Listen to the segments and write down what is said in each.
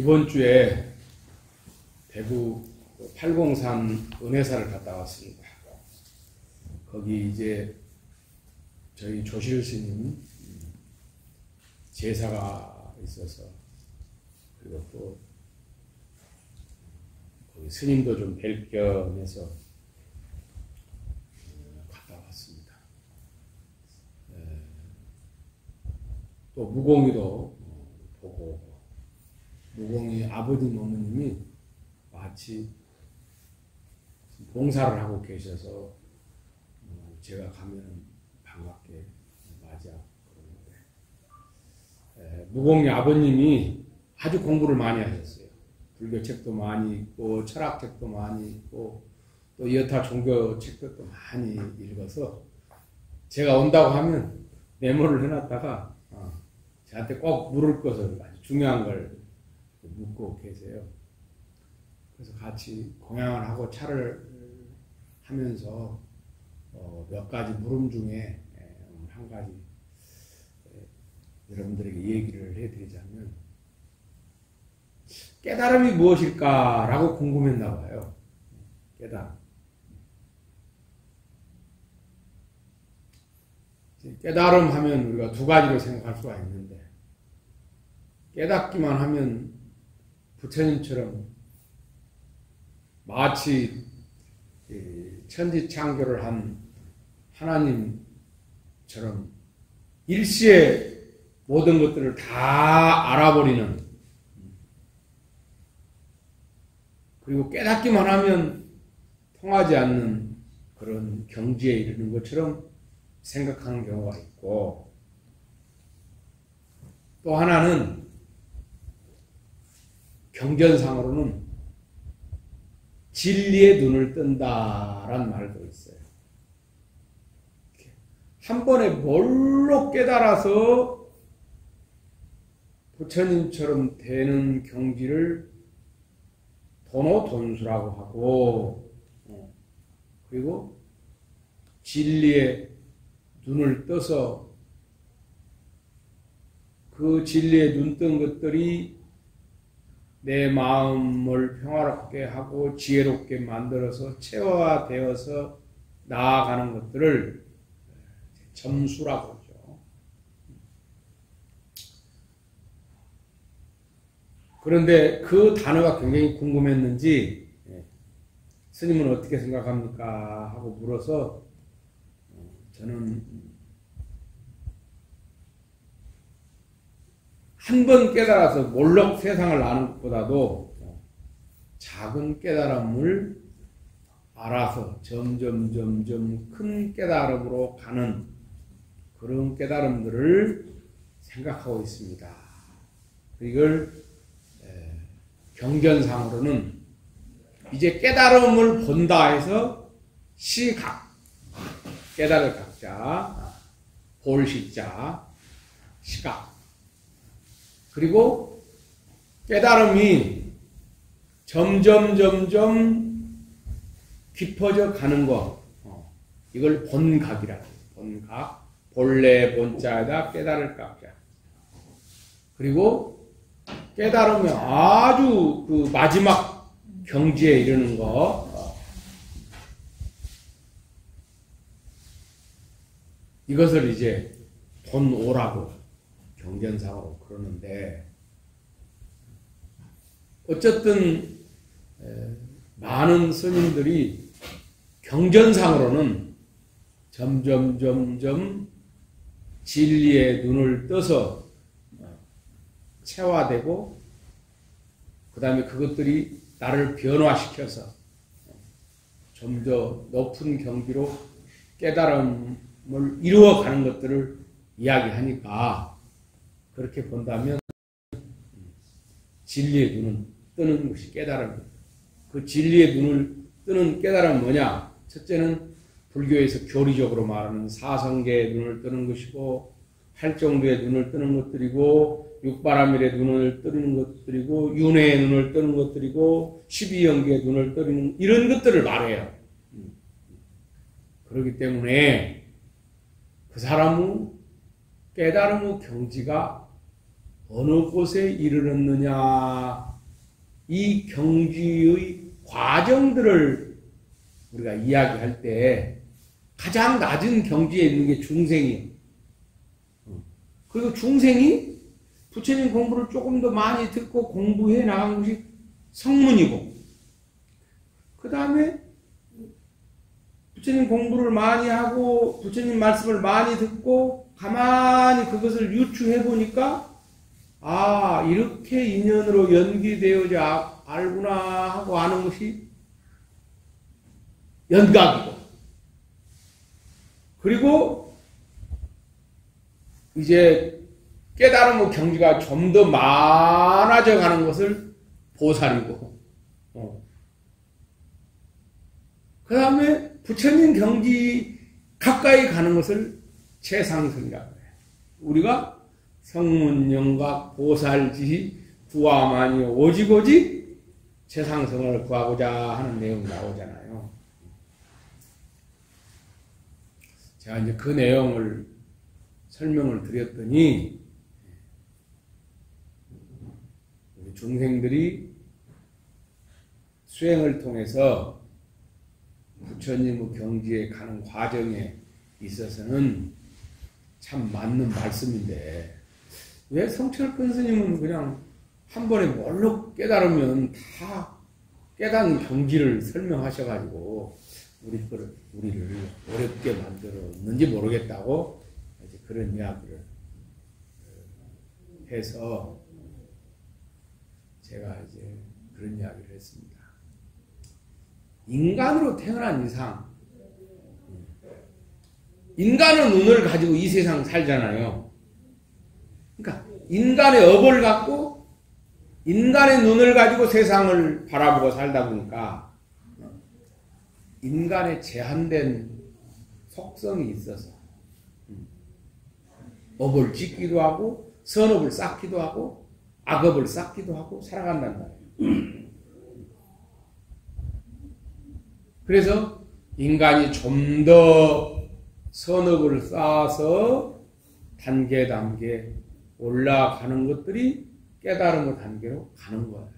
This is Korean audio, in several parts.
이번 주에 대구 팔공산 은혜사를 갔다 왔습니다. 거기 이제 저희 조실 스님 제사가 있어서, 그리고 또 거기 스님도 좀 뵐 겸해서 갔다 왔습니다. 또 무공이도 보고, 무공이 아버님 어머님이 마치 봉사를 하고 계셔서 제가 가면 반갑게 맞아 그러는데, 무공이 아버님이 아주 공부를 많이 하셨어요. 불교책도 많이 읽고 철학책도 많이 읽고 또 여타 종교책도 많이 읽어서 제가 온다고 하면 메모를 해놨다가 저한테 꼭 물을 것을 아주 중요한 걸 묻고 계세요. 그래서 같이 공양을 하고 차를 하면서 몇 가지 물음 중에 한 가지 여러분들에게 얘기를 해드리자면, 깨달음이 무엇일까라고 궁금했나 봐요. 깨달음 하면 우리가 두 가지로 생각할 수가 있는데, 깨닫기만 하면 부처님처럼 마치 천지창조를 한 하나님처럼 일시에 모든 것들을 다 알아버리는, 그리고 깨닫기만 하면 통하지 않는 그런 경지에 이르는 것처럼 생각하는 경우가 있고, 또 하나는 경전상으로는 진리의 눈을 뜬다란 말도 있어요. 한 번에 뭘로 깨달아서 부처님처럼 되는 경지를 도노돈수라고 하고, 그리고 진리의 눈을 떠서 그 진리에 눈 뜬 것들이 내 마음을 평화롭게 하고 지혜롭게 만들어서 체화되어서 나아가는 것들을 점수라고 하죠. 그런데 그 단어가 굉장히 궁금했는지 스님은 어떻게 생각합니까? 하고 물어서 저는 한 번 깨달아서 몰록 세상을 아는 것보다도 작은 깨달음을 알아서 점점 큰 깨달음으로 가는 그런 깨달음들을 생각하고 있습니다. 이걸 경전상으로는 이제 깨달음을 본다 해서 시각, 깨달을 각자, 볼 시자, 시각, 그리고 깨달음이 점점 깊어져 가는 것, 이걸 본각이라고 해요. 본각, 본래 본자에다 깨달을 각자. 그리고 깨달으면 아주 그 마지막 경지에 이르는 거, 이것을 이제 본오라고 경전상으로 그러는데, 어쨌든 많은 스님들이 경전상으로는 점점 진리의 눈을 떠서 체화되고, 그 다음에 그것들이 나를 변화시켜서 좀 더 높은 경지로 깨달음을 이루어가는 것들을 이야기하니까, 그렇게 본다면 진리의 눈을 뜨는 것이 깨달음입니다. 그 진리의 눈을 뜨는 깨달음은 뭐냐? 첫째는 불교에서 교리적으로 말하는 사성계의 눈을 뜨는 것이고, 팔정도의 눈을 뜨는 것들이고, 육바라밀의 눈을 뜨는 것들이고, 윤회의 눈을 뜨는 것들이고, 12연계의 눈을 뜨는 이런 것들을 말해요. 그렇기 때문에 그 사람의 깨달음의 경지가 어느 곳에 이르렀느냐 이 경지의 과정들을 우리가 이야기할 때 가장 낮은 경지에 있는 게 중생이에요. 그리고 중생이 부처님 공부를 조금 더 많이 듣고 공부해 나간 것이 성문이고, 그 다음에 부처님 공부를 많이 하고 부처님 말씀을 많이 듣고 가만히 그것을 유추해 보니까 아, 이렇게 인연으로 연기되어져 알구나 하고 아는 것이 연각이고, 그리고 이제 깨달음의 경지가 좀 더 많아져 가는 것을 보살이고, 그 다음에 부처님 경지 가까이 가는 것을 최상승이라고 해요. 우리가 성문영각 보살지 구하마니 오직오직 최상승을 구하고자 하는 내용이 나오잖아요. 제가 이제 그 내용을 설명을 드렸더니 우리 중생들이 수행을 통해서 부처님의 경지에 가는 과정에 있어서는 참 맞는 말씀인데, 왜 성철큰 스님은 그냥 한 번에 뭘로 깨달으면 다 깨닫는 경지를 설명하셔가지고 우리를 어렵게 만들었는지 모르겠다고 이제 그런 이야기를 해서 제가 이제 그런 이야기를 했습니다. 인간으로 태어난 이상, 인간은 눈을 가지고 이 세상 살잖아요. 그러니까 인간의 업을 갖고 인간의 눈을 가지고 세상을 바라보고 살다 보니까 인간의 제한된 속성이 있어서 업을 짓기도 하고 선업을 쌓기도 하고 악업을 쌓기도 하고 살아간단 말이에요. 그래서 인간이 좀 더 선업을 쌓아서 단계 올라가는 것들이 깨달음의 단계로 가는 거예요.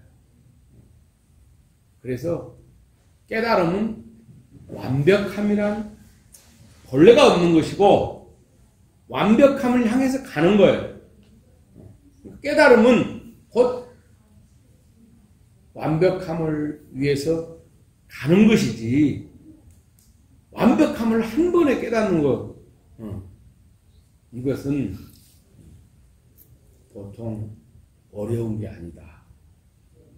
그래서 깨달음은 완벽함이란 본래가 없는 것이고 완벽함을 향해서 가는 거예요. 깨달음은 곧 완벽함을 위해서 가는 것이지, 완벽함을 한 번에 깨닫는 것, 이것은 보통 어려운 게 아니다.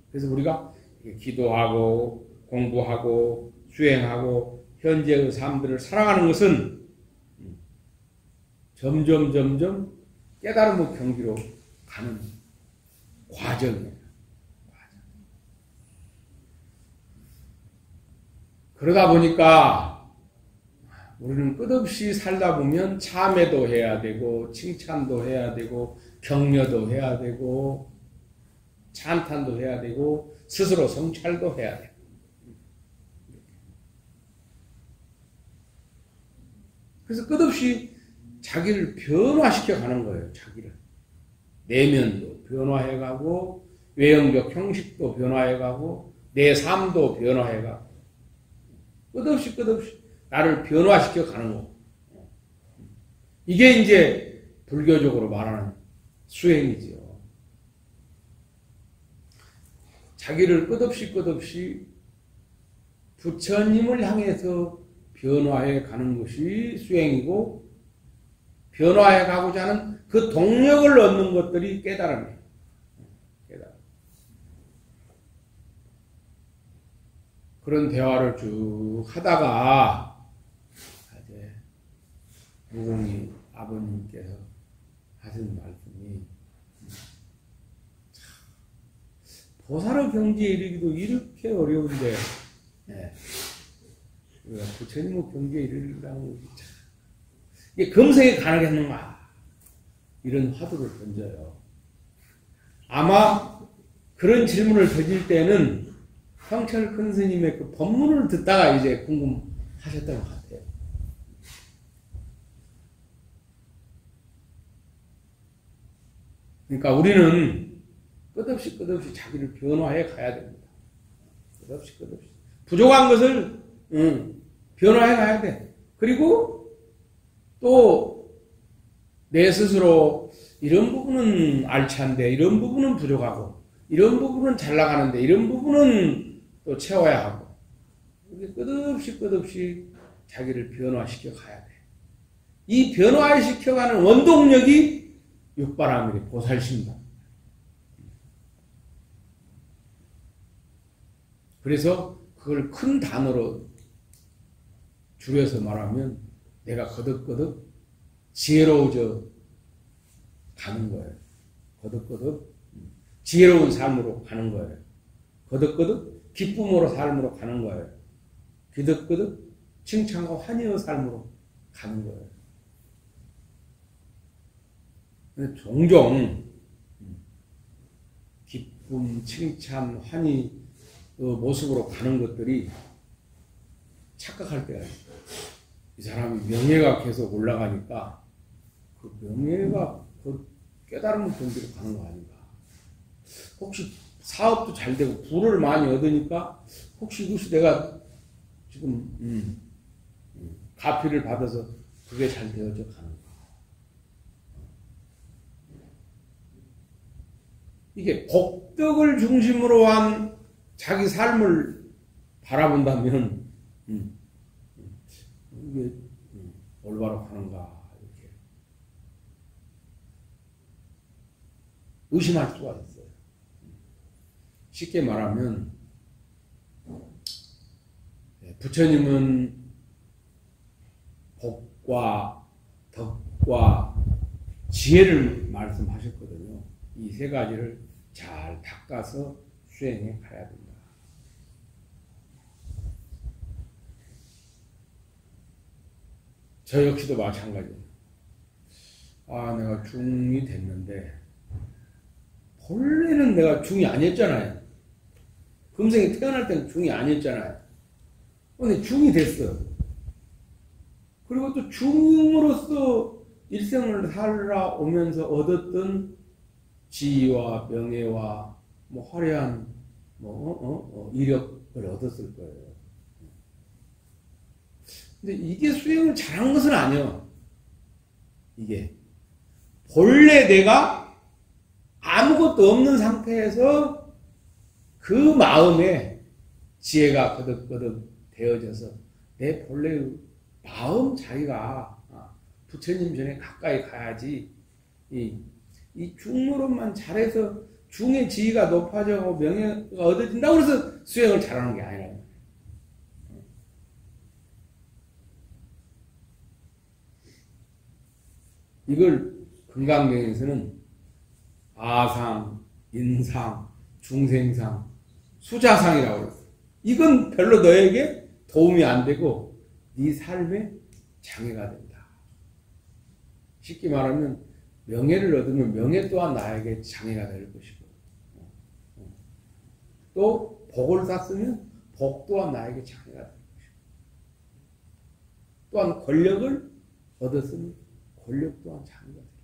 그래서 우리가 기도하고 공부하고 수행하고 현재의 삶들을 살아가는 것은 점점 깨달음의 경지로 가는 과정이에요. 그러다 보니까 우리는 끝없이 살다 보면 참회도 해야 되고 칭찬도 해야 되고 격려도 해야 되고 찬탄도 해야 되고 스스로 성찰도 해야 되고, 그래서 끝없이 자기를 변화시켜 가는 거예요. 자기를 내면도 변화해가고 외형적 형식도 변화해가고 내 삶도 변화해가고 끝없이 나를 변화시켜 가는 거. 이게 이제 불교적으로 말하는 수행이지요. 자기를 끝없이 부처님을 향해서 변화해 가는 것이 수행이고, 변화해 가고자 하는 그 동력을 얻는 것들이 깨달음이에요. 깨달음. 그런 대화를 쭉 하다가 이제 무공이 아버님께서 하신 말씀이, 보살의 경지에 이르기도 이렇게 어려운데 우리가 부처님의 경지에 이르려는 것이 참 이게 금생에 가능했는가, 이런 화두를 던져요. 아마 그런 질문을 던질 때는 성철 큰 스님의 그 법문을 듣다가 이제 궁금하셨던 것 같아요. 그러니까 우리는 끝없이 자기를 변화해 가야 됩니다. 끝없이. 부족한 것을 변화해 가야 돼. 그리고 또 내 스스로 이런 부분은 알찬데 이런 부분은 부족하고 이런 부분은 잘 나가는데 이런 부분은 또 채워야 하고 끝없이 자기를 변화시켜 가야 돼. 이 변화시켜가는 원동력이 육바라밀이 보살심이다. 그래서 그걸 큰 단어로 줄여서 말하면 내가 거듭 지혜로워져 가는 거예요. 거듭 지혜로운 삶으로 가는 거예요. 거듭 기쁨으로 삶으로 가는 거예요. 거듭 칭찬과 환희의 삶으로 가는 거예요. 종종 기쁨, 칭찬, 환희 모습으로 가는 것들이 착각할 때가 있어요. 이 사람이 명예가 계속 올라가니까 그 명예가 그 깨달음 경지로 가는 거 아닌가. 혹시 사업도 잘 되고 부를 많이 얻으니까 혹시 이것이 내가 지금 가피를 받아서 그게 잘 되어져 가는가. 이게 복덕을 중심으로 한 자기 삶을 바라본다면 이게 올바로 가는가 이렇게 의심할 수가 있어요. 쉽게 말하면 부처님은 복과 덕과 지혜를 말씀하셨거든요. 이 세 가지를 잘 닦아서 수행해 가야 된다. 저 역시도 마찬가지예요. 내가 중이 됐는데 본래는 내가 중이 아니었잖아요. 금생에 태어날 때는 중이 아니었잖아요. 근데 중이 됐어. 그리고 또 중으로서 일생을 살아오면서 얻었던 지위와 명예와 화려한 이력을 얻었을 거예요. 근데 이게 수행을 잘한 것은 아니에요. 이게 본래 내가 아무것도 없는 상태에서 그 마음에 지혜가 거듭 되어져서 내 본래의 마음 자기가 부처님 전에 가까이 가야지. 이 중노릇만 잘해서 중의 지위가 높아지고 명예가 얻어진다고 해서 수행을 잘하는 게 아니라. 이걸 금강경에서는 아상, 인상, 중생상, 수자상이라고 그랬어요. 이건 별로 너에게 도움이 안 되고 네 삶에 장애가 된다. 쉽게 말하면 명예를 얻으면 명예 또한 나에게 장애가 될 것이고 또 복을 땄으면 복 또한 나에게 장애가 될 것이고 또한 권력을 얻었으면 권력 또한 장애가 될 것이고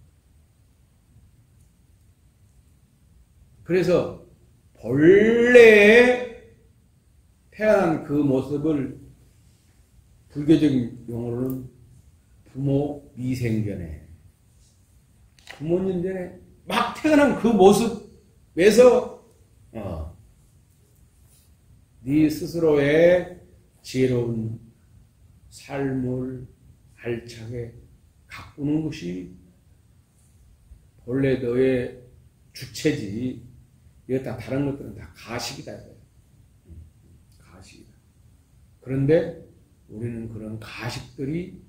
그래서 본래에 태어난 그 모습을 불교적인 용어로는 부모 미생전에 부모님 전에 막 태어난 그 모습에서 네 스스로의 지혜로운 삶을 알차게 가꾸는 것이 본래 너의 주체지. 이거 다 다른 것들은 다 가식이다. 가식이다. 그런데 우리는 그런 가식들이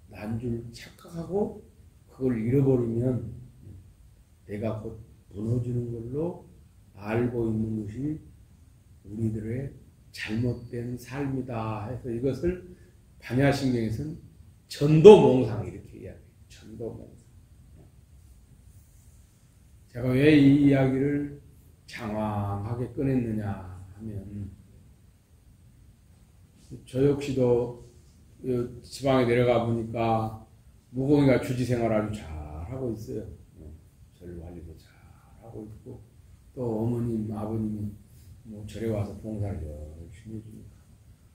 난 줄 착각하고 그걸 잃어버리면 내가 곧 무너지는 걸로 알고 있는 것이 우리들의 잘못된 삶이다 해서 이것을 반야신경에서는 전도몽상 이렇게 이야기해요. 전도몽상. 제가 왜 이 이야기를 장황하게 꺼냈느냐 하면 저 역시도 지방에 내려가 보니까 무공이가 주지 생활 아주 잘하고 있어요. 절 관리도 잘하고 하고 있고, 또 어머님, 아버님이 뭐 절에 와서 봉사를 열심히 해주니까.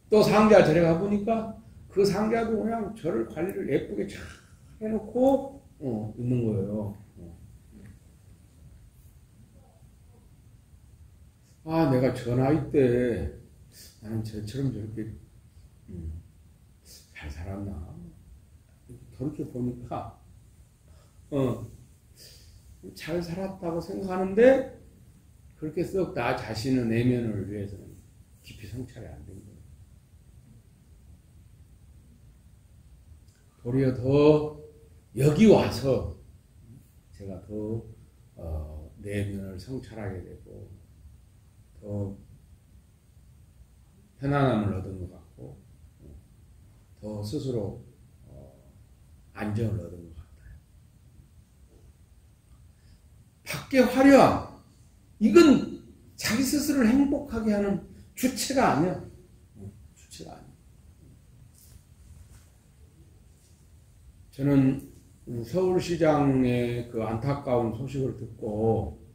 또 상자 절에 가보니까 그 상자도 그냥 절을 관리를 예쁘게 잘 해놓고 있는 거예요. 아, 내가 저 나이 때 나는 저처럼 저렇게 잘 살았나? 돌이켜 보니까 잘 살았다고 생각하는데 그렇게 썩 나 자신의 내면을 위해서는 깊이 성찰이 안 된 거예요. 도리어 더 여기 와서 제가 더 내면을 성찰하게 되고 더 편안함을 얻은 것 같고 더 스스로 안정을 얻은 것 같아요. 밖의 화려함, 이건 자기 스스로를 행복하게 하는 주체가 아니야. 주체가 아니야. 저는 서울시장의 그 안타까운 소식을 듣고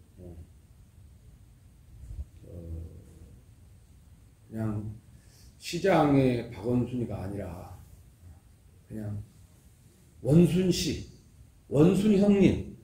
그냥 시장의 박원순이가 아니라 그냥 원순 씨, 원순 형님,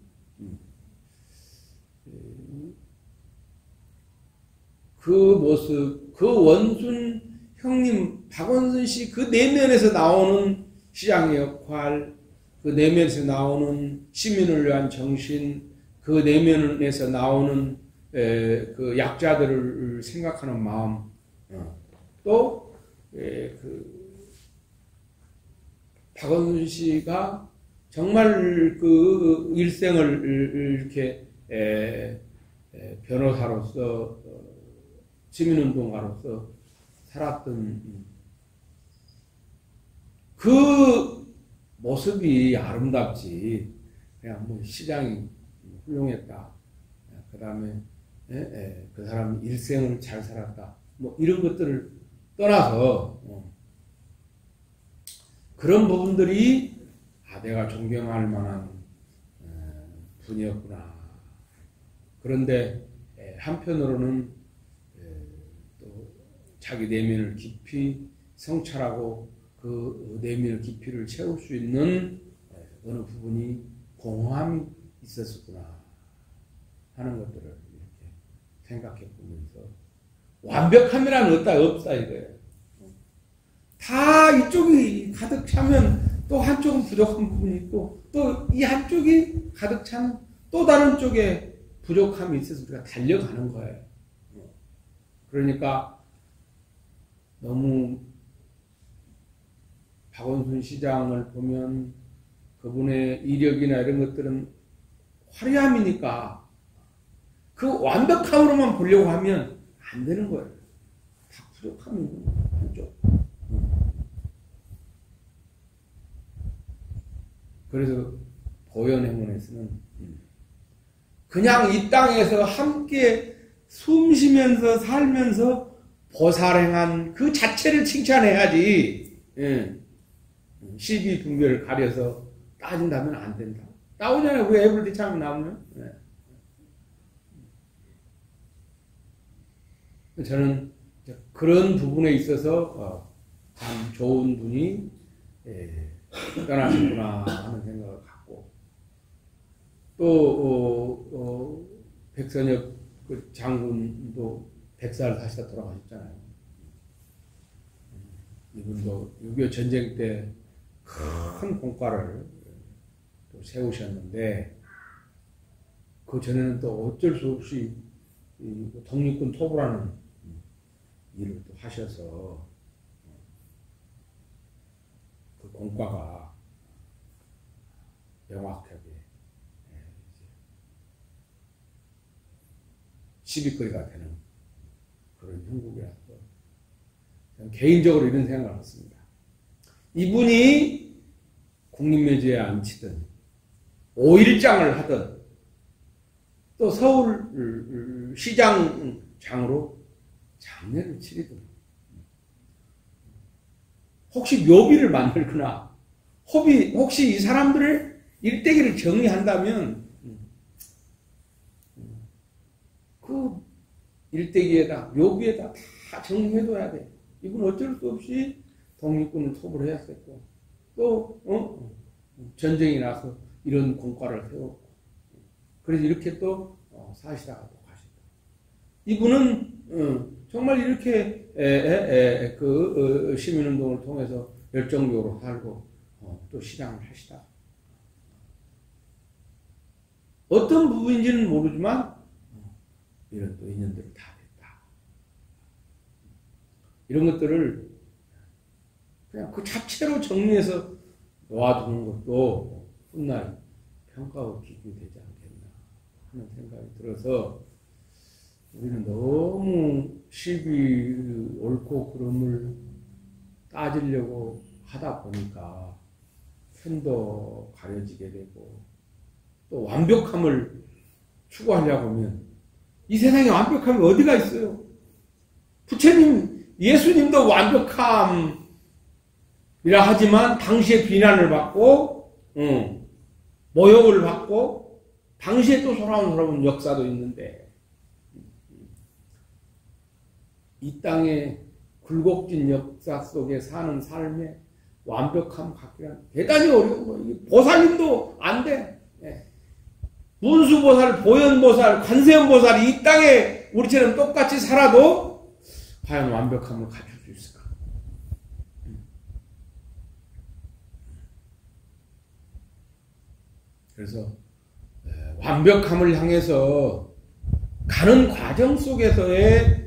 그 모습, 그 원순 형님, 박원순 씨 그 내면에서 나오는 시장의 역할, 그 내면에서 나오는 시민을 위한 정신, 그 내면에서 나오는 그 약자들을 생각하는 마음, 또 박원순 씨가 정말 그 일생을 이렇게 변호사로서 시민운동가로서 살았던 그 모습이 아름답지. 그냥 뭐 시장이 훌륭했다. 그 다음에 그 사람 일생을 잘 살았다. 뭐 이런 것들을 떠나서 그런 부분들이 내가 존경할 만한 분이었구나. 그런데 한편으로는 또 자기 내면을 깊이 성찰하고 그 내면의 깊이를 채울 수 있는 어느 부분이 공허함이 있었구나 하는 것들을 이렇게 생각해 보면서 완벽함이란 없다 이거예요. 다 이쪽이 가득 차면 또 한쪽은 부족한 부분이 있고 또 이 한쪽이 가득 차면 또 다른 쪽에 부족함이 있어서 우리가 달려가는 거예요. 그러니까 너무 박원순 시장을 보면 그분의 이력이나 이런 것들은 화려함이니까 그 완벽함으로만 보려고 하면 안 되는 거예요. 다 부족함이 있는 거예요. 한쪽. 그래서 보현행문에서는 그냥 이 땅에서 함께 숨쉬면서 살면서 보살행한 그 자체를 칭찬해야지. 시비 분별을 가려서 따진다면 안 된다. 나오잖아요. 그 에브리데이 참 나오면. 저는 그런 부분에 있어서 참 좋은 분이 떠나셨구나 하는 생각을 갖고 또 백선엽 그 장군도 100살 사시다 돌아가셨잖아요. 이분도 6.25 전쟁 때 큰 공과를 또 세우셨는데 그 전에는 또 어쩔 수 없이 독립군 토부라는 일을 또 하셔서 그 공과가 명확하게 시비거리가 되는 그런 형국이라서 개인적으로 이런 생각을 했습니다. 이분이 국립묘지에 앉히든 5.1장을 하든 또 서울시장장으로 장례를 치르든 혹시 묘비를 만들거나 혹시 이 사람들의 일대기를 정리한다면 그 일대기에다 묘비에다 다 정리해둬야 돼. 이건 어쩔 수 없이 독립군을 토벌 해야 했고 또 전쟁이 나서 이런 공과를 세웠고 그래서 이렇게 또 사시다가 또 가시다. 이분은 정말 이렇게 시민운동을 통해서 열정적으로 살고 또 신앙을 하시다. 어떤 부분인지는 모르지만 이런 또 인연들을 다 됐다. 이런 것들을 그냥 그 자체로 정리해서 놓아두는 것도 훗날 평가와 기준이 되지 않겠나 하는 생각이 들어서 우리는 너무 시비 옳고 그름을 따지려고 하다 보니까 편도 가려지게 되고 또 완벽함을 추구하려고 하면 이 세상에 완벽함이 어디가 있어요? 부처님, 예수님도 완벽함이라 하지만 당시에 비난을 받고 모욕을 받고 당시에 또 소란스러운 역사도 있는데 이 땅의 굴곡진 역사 속에 사는 삶에 완벽함 갖기란 대단히 어려운 거예요. 보살님도 안 돼. 문수보살, 보현보살, 관세음보살이 이 땅에 우리처럼 똑같이 살아도 과연 완벽함을 갖출 수 있을까? 그래서 완벽함을 향해서 가는 과정 속에서의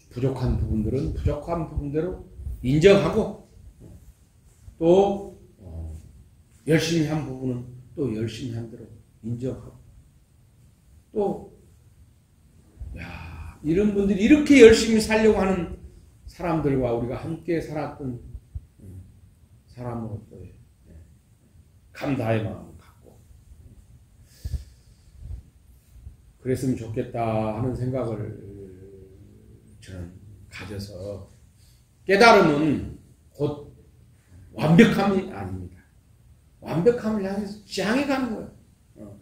부족한 부분들은 부족한 부분대로 인정하고 또 열심히 한 부분은 또 열심히 한 대로 인정하고 또 이런 분들이 이렇게 열심히 살려고 하는 사람들과 우리가 함께 살았던 사람으로서의 감사의 마음을 갖고 그랬으면 좋겠다 하는 생각을 저는 가져서 깨달음은 곧 완벽함이 아닙니다. 완벽함을 향해서 지향해 가는 거예요.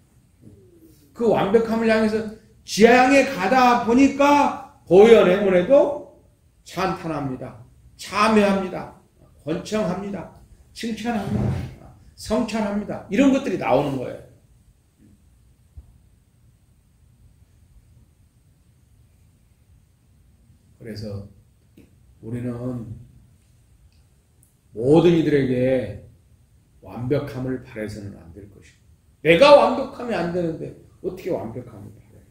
그 완벽함을 향해서 지향해 가다 보니까 보현행문에도 찬탄합니다. 참여합니다. 권청합니다. 칭찬합니다. 성찬합니다. 이런 것들이 나오는 거예요. 그래서 우리는 모든 이들에게 완벽함을 바라서는 안 될 것이고 내가 완벽하면 안 되는데 어떻게 완벽함을 바라요?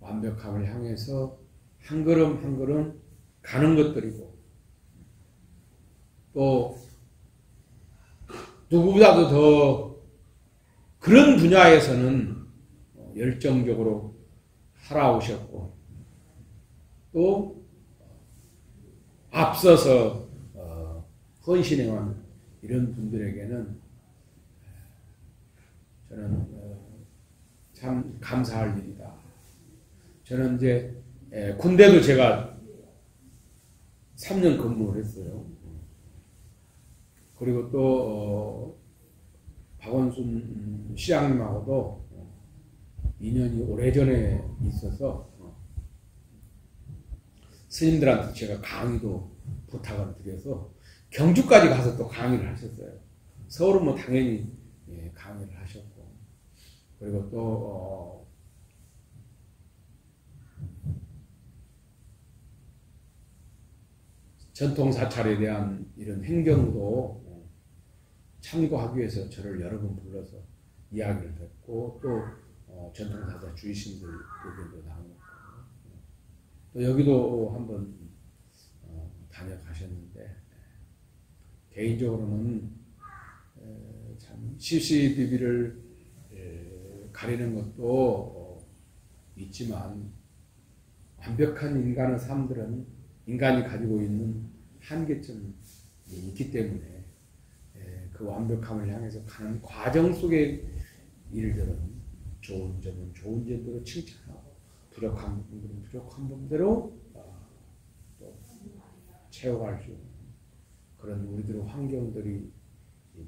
완벽함을 향해서 한 걸음 한 걸음 가는 것들이고 또 누구보다도 더 그런 분야에서는 열정적으로 살아오셨고 또 앞서서 헌신해온 이런 분들에게는 저는 참 감사할 일이다. 저는 이제 군대도 제가 3년 근무를 했어요. 그리고 또 박원순 시장님하고도 인연이 오래전에 있어서 스님들한테 제가 강의도 부탁을 드려서 경주까지 가서 또 강의를 하셨어요. 서울은 뭐 당연히 강의를 하셨고 그리고 또 전통 사찰에 대한 이런 행정도 참고하기 위해서 저를 여러 번 불러서 이야기를 듣고 또 전통 사찰 주의신들 의견도 나누고 또 여기도 한번 다녀가셨는데 개인적으로는 참 시시비비를 가리는 것도 있지만 완벽한 인간의 삶들은 인간이 가지고 있는 한계점이 있기 때문에 그 완벽함을 향해서 가는 과정 속의 일들은 좋은 점은 좋은 점대로 칭찬하고 부족한 부분들은 부족한 부분대로 또 채워갈 수 있는 그런 우리들의 환경들이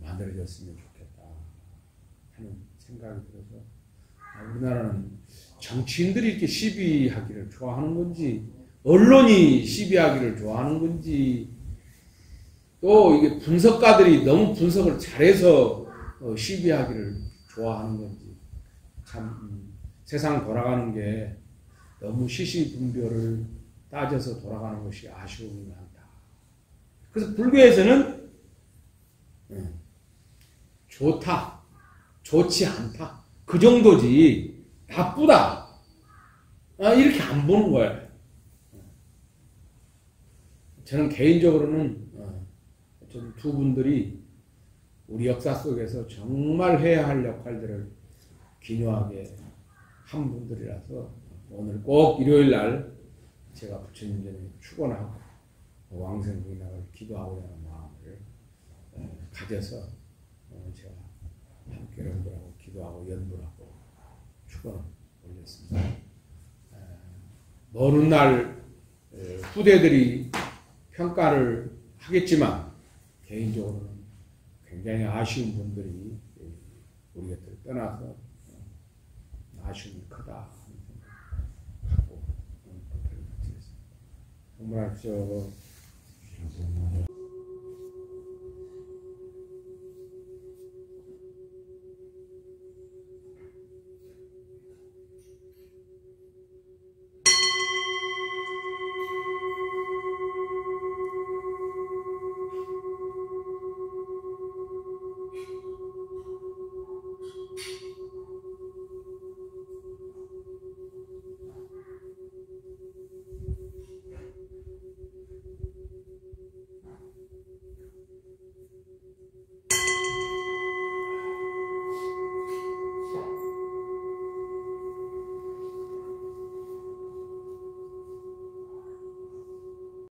만들어졌으면 좋겠다 하는 생각이 들어서 우리나라는 정치인들이 이렇게 시비하기를 좋아하는 건지 언론이 시비하기를 좋아하는 건지 또 이게 분석가들이 너무 분석을 잘해서 시비하기를 좋아하는 건지 참 세상 돌아가는 게 너무 시시분별을 따져서 돌아가는 것이 아쉬움이 많다. 그래서 불교에서는 좋다, 좋지 않다 그 정도지 나쁘다 이렇게 안 보는 거예요. 저는 개인적으로는 두 분들이 우리 역사 속에서 정말 해야 할 역할들을 기묘하게 한 분들이라서 오늘 꼭 일요일 날 제가 부처님 전에 축원하고 왕생부인학을 기도하고자 하는 마음을 가져서 제가 함께 여러분들하고 기도하고 연불하고 축원을 올렸습니다. 먼 훗날 후대들이 평가를 하겠지만 개인적으로는 굉장히 아쉬운 분들이 우리 곁을 떠나서 아쉬움이 크다 하는 생각을 갖고 발표를 마치겠습니다. 정말